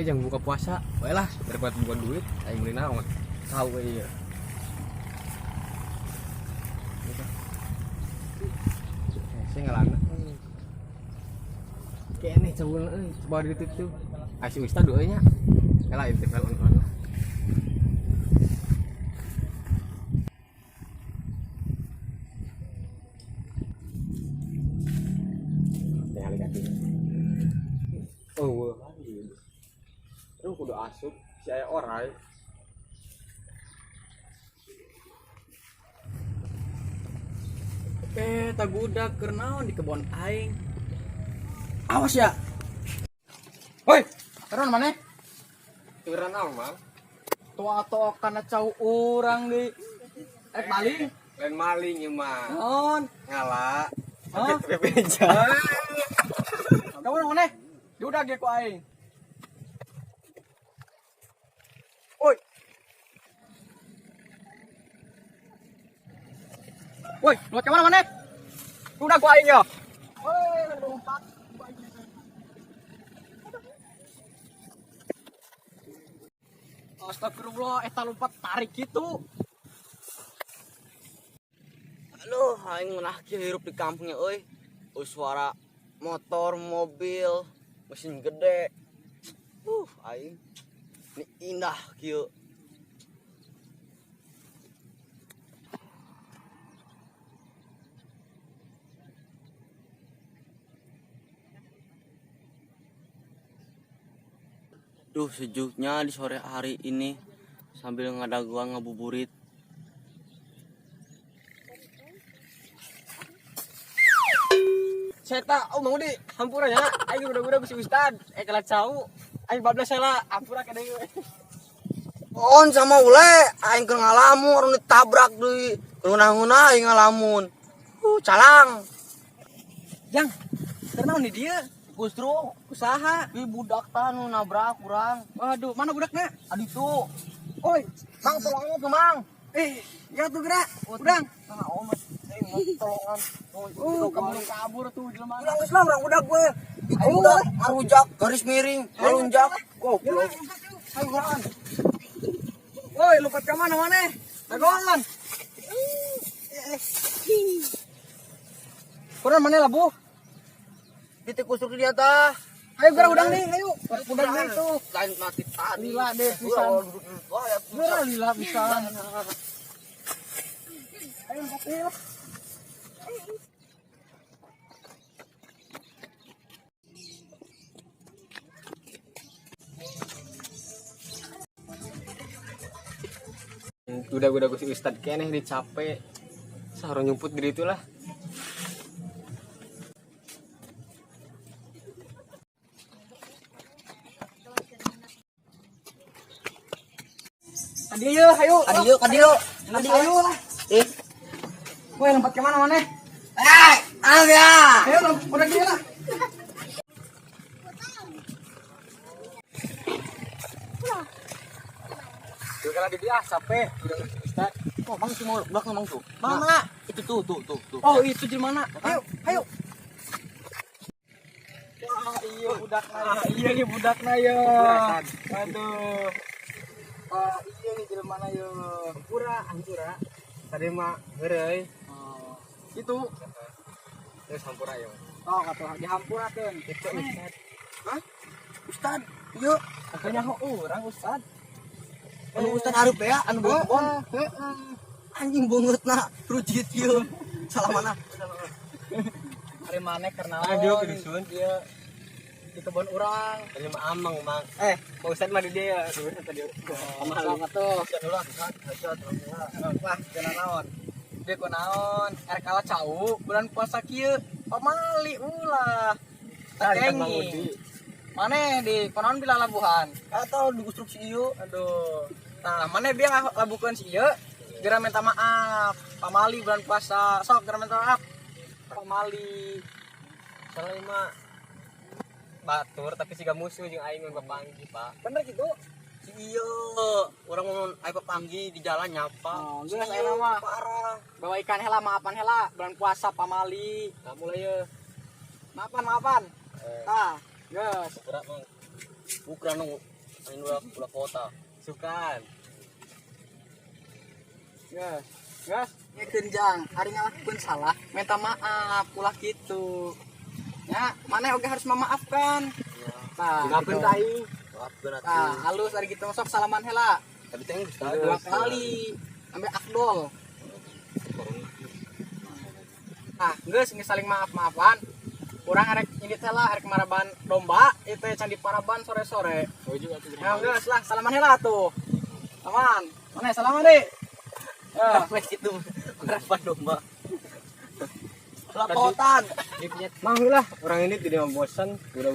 jangan buka puasa. Baiklah, daripada bukan duit, aing beli naon. Tahu ieu. Saya ngalana. Kene cawul euy, coba ditutup. Asih ustad euy nya. Kalah intipel on. Oh, aduh kudu asup si aya orai. Tak budak keur naon di kebon aing. Awas ya. Woi, keron maneh? Teuran naon, Mang? Tua kana cau urang di maling. Lain maling ieu mah. Naon? Ngala. Hah? Bebeja. Kamu maneh? Diudag ge ku aing. Woi. Woi, lu ke mana maneh? Diudag ku aing ya. Woi, lompat. Astagfirullah, eta lompat tarik gitu. Aduh, aing meunah kieu hirup di kampungnya euy. Suara motor, mobil, mesin gede. Aing ini indah kieu. Duh, sejuknya di sore hari ini sambil ngadaguan ngabuburit. Saya tak, mau di hampura ya. Aing udah si Ustad. Kelak cau. Aing bablas lah, hampura ka deui. On sama ule, aing keur ngalamun orang ditabrak deui. Ngeunah-ngeunah aing ngalamun. Calang. Jang, keur di dia? Justru Usaha. di budak tah nu nabrak urang. Waduh, mana budaknya? Adi tuh. Oi, Mang tolongnya tuh, Mang. ya tuh gerak. Udang. Nah, Mas, tolongan. Kamu kabur tuh jelema. Ulang Islam orang budak gue. Itu udah ngarujak garis miring, ngelunjak. Goblok. Ayo gerak. Woi, lompat ke mana maneh? Dagoan. Kurang mana lah, Bu? Titik kusuk di atas. Ayo gerak udang nih, ayo. Udang nih tuh. Lain mati tadi. Lila deh, pisan. Gerak lila pisan. Ayo, ayo. Udah si ustad keneh dicape. Sarung nyumput di ditu lah. Adieu, ayo. Kadieu. Ayo lah. Woi, lompat ke mana maneh? Ya. Ayo, udah gini lah. Tuh kalau di dia capek. Udah si ustad. Oh, Mang sih mau belakang Mang tuh. Mana? Itu tuh. Oh, itu di mana? Ayo. Wah, iya budakna. Iya nih budakna ya. Aduh. Wah, iya nih jelema na ya. Hampura. Tadi mah heureuy. Itu. Terus hampura ya. Oh, atuh dihampurakeun. Itu ustad. Hah? Ustad, yuk. Katanya orang Ustad. Anu Ustad hareup ya, anu bon. Anjing beungeutna rujit ieu. Salah mana? Hari maneh karena Aduh, kedusun. Iya. Di kebun urang. Tadi mah amang, Mang. Pak ustad mah di dia. Tadi. Amal atuh. Dulu Wah, kenal naon? Dia ku naon? Kala cau bulan puasa kieu. Pamali ulah. Tengi. Mana di konon bila labuhan? atau di konstruksi ieu. Aduh. Nah, mana dia labukeun si ieu? Geura minta maaf. Pamali bulan puasa. Sok geura minta maaf. Pamali. Soalnya mah batur tapi siga musuh jeung aing mah panggi, Pak. Bener gitu? Si ieu, urang mun aya papanggi di jalan nyapa. Oh, geus aya nama. Parah. Bawa ikan hela, maafan hela. Bulan puasa pamali. Kamu lah ya. Maafan. Nah, geus. Ukuran nu Angin ulah kota. Sukan. Gas. Gas. Ya kenjang, hari ngalakuin salah, minta maaf, ulah gitu. Ya, mana oke harus memaafkan. Nah, Ngapain gitu. aing? Maafkeun Nah, atuh. halus hari gitu sok salaman hela. Tapi teh geus Dua kali. Sampai afdol. Nah, geus geus saling maaf-maafan. Urang arek nyindit hela arek maraban domba, itu candi paraban sore-sore. Nah, geus lah salaman hela tuh. Aman. Mana salaman deh. Ya. Wes kitu marapan domba. Lapotan. Lah, orang ini tidak mau bosan, udah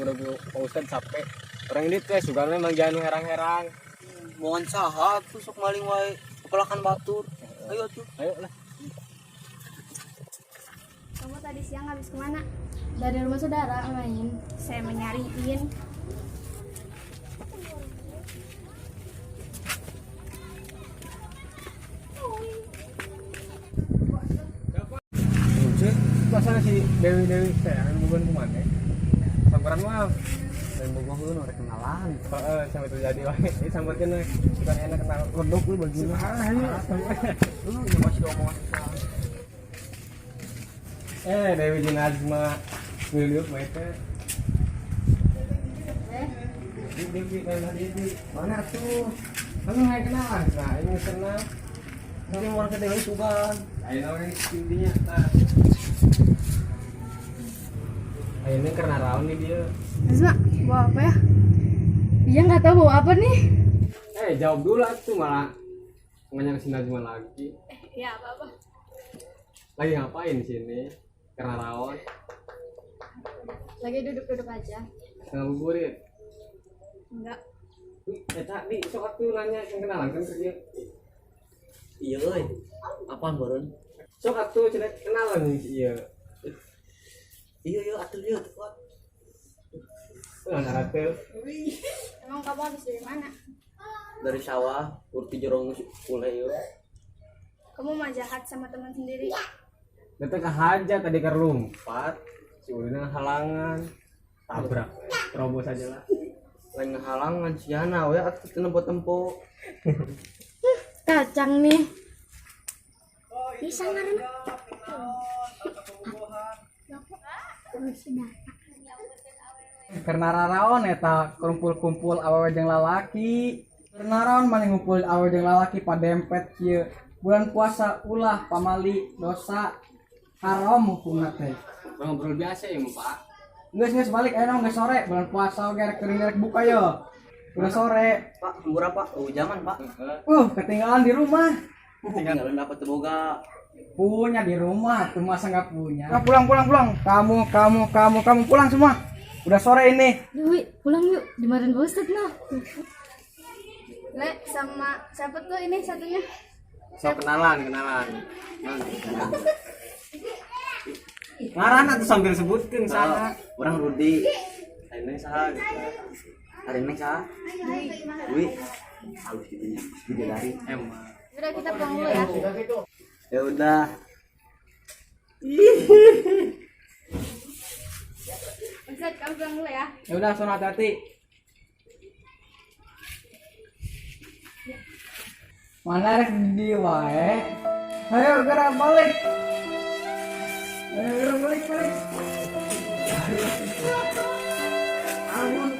Pak Ustad capek. Orang ini teh suka memang jangan herang-herang. Mohon saha tuh sok maling wae kepelakan batur. Ayo tuh. Ayo lah. Kamu tadi siang habis kemana? Dari rumah saudara main. Saya menyariin. Pasal si Dewi saya bukan kemana? Samperan mah. Dan bogoheun orang kenalan. Heeh, sampai terjadi wae. Ini sampeurkeun we. Bukan enak kenal kodok lu bagina. Lu masih omongan. Dewi jeung Azma ngeuleuh mah teh. Dewi, mana tuh? Kamu nggak kenal? Nah, ini kenal. Ini orang ke Dewi Tuban. Ayo orang intinya. Nah. Ayo ini karena raun nih dia. Azma, bawa apa ya? Dia nggak tahu bawa apa nih. Jawab dulu tuh malah nganyang si Najma lagi. Ya apa-apa. Lagi ngapain di sini? Karena raun. Lagi duduk-duduk aja. Ngabuburit. Enggak. Tadi sok tuh nanya yang kenalan kan kerja. Iya euy. Apaan baron? Sok tuh cina kenalan nih iya. Iya atuh ieu. Nah, tuh. Emang kamu habis dari mana? Dari sawah, urti jorong kule ieu. Kamu mah jahat sama teman sendiri. Datang ke haja tadi ke lompat. Si Ulina halangan. Tabrak. Terobos aja lah. Lain ngahalangan siana we atuh teu nempo-tempo. Kacang nih. Bisa ngaran. Karena raraon eta kumpul-kumpul awewe jeung lalaki. Karena raraon mane ngumpul awewe jeung lalaki padempet kieu. Bulan puasa ulah pamali dosa haram hukumna teh. Ngobrol biasa ya, Pak. Geus balik ayeuna geus sore bulan puasa oge rek teuing rek buka yo. Udah sore. Pak, hembura Pak. Oh, jangan Pak. Ketinggalan di rumah. Tinggalan dapat boga. Punya di rumah, tuh masa nggak punya. Nah, pulang. Kamu pulang semua. Udah sore ini. Dewi, pulang yuk. Dimarahin Pak Ustadz noh. Le, sama siapa tuh ini satunya? So kenalan. Ngaran atuh sambil sebutkeun saha. Urang Rudi. Ayeuna saha? Hari ini saha? Dwi. Halus gitu nya. Bidadari. Emang. Udah kita pulang dulu ya. Ya udah. Ustadz, kamu pulang dulu ya. Ya udah, sono hati-hati. Mana rek di wae? Ayo gerak balik. Ayo gerak balik. Ampun